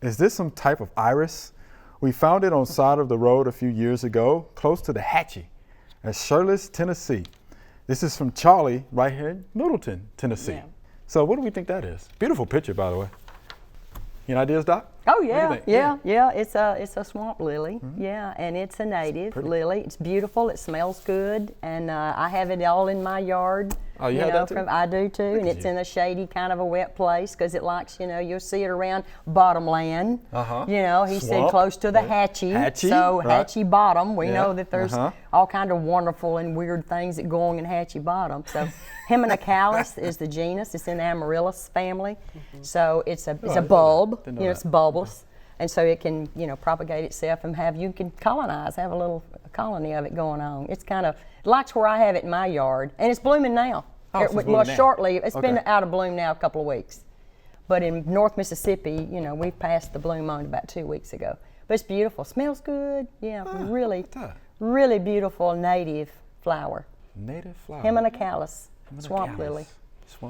Is this some type of iris? We found it on the side of the road a few years ago, close to the Hatchie at Shirless, Tennessee. This is from Charlie right here in Middleton, Tennessee. Yeah. So what do we think that is? Beautiful picture, by the way. Any ideas, Doc? Oh yeah, yeah. It's a swamp lily. Yeah, and it's a native lily. It's beautiful. It smells good, and I have it all in my yard. Oh, you have that too? I do too, and it's in a shady kind of a wet place because it likes, you'll see it around bottomland. He said close to the Hatchie. So Hatchie Bottom, we know that there's all kind of wonderful and weird things that go on in Hatchie Bottom. So Heminocalis is the genus. It's in the Amaryllis family. So it's a bulb. It's bulbous, and so it can propagate itself and you can colonize, have a little colony of it going on. It's kind of likes where I have it in my yard, and it's blooming now. Shortly, it's been out of bloom now a couple of weeks, but in North Mississippi, we've passed the bloom on about 2 weeks ago. But it's beautiful, smells good. Yeah, really beautiful native flower. Native flower. Heminocalis, swamp lily.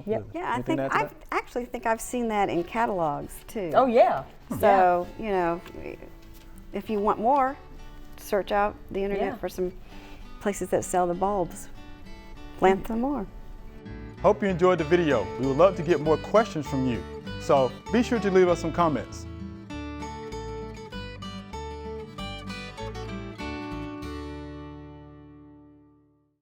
Yep. Yeah, I actually think I've seen that in catalogs too. Oh yeah. So if you want more, search out the internet for some places that sell the bulbs. Plant some more. Hope you enjoyed the video. We would love to get more questions from you. So be sure to leave us some comments.